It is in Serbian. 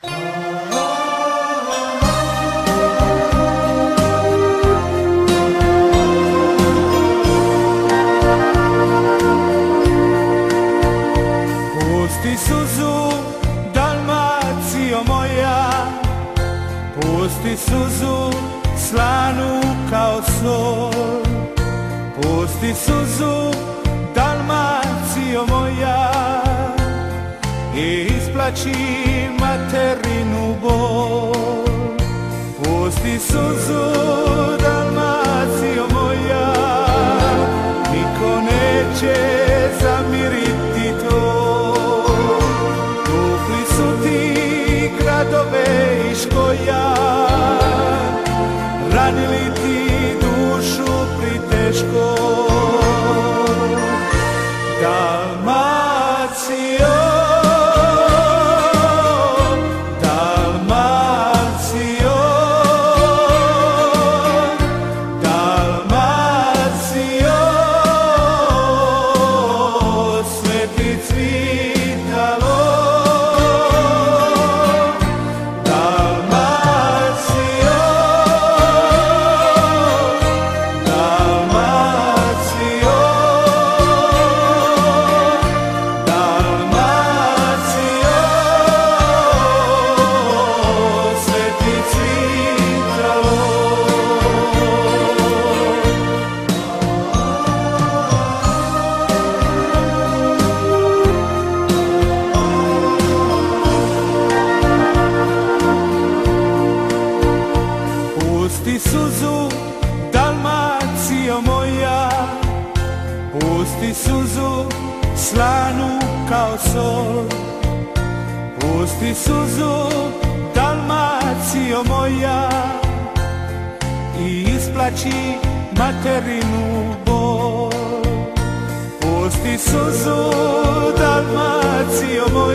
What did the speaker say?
Pusti suzu, Dalmacijo moja, pusti suzu, slanu kao sol. Pusti suzu, Dalmacijo moja, i isplači materinu bol. Pusti suzu, Dalmacijo moja, niko neće zamiriti to. Tukli su ti gradove i škoja, ranili ti dušu priteško. Dalmacijo, Dalmacijo, Dalmacijo, sve ti cvitalo. Dalmacijo, Dalmacijo, Dalmacijo, sve ti cvitalo. Pusti suzu, Dalmacijo moja, pusti suzu, slanu kao sol. Pusti suzu, Dalmacijo moja, i isplači materinu bol. Pusti suzu, Dalmacijo moja,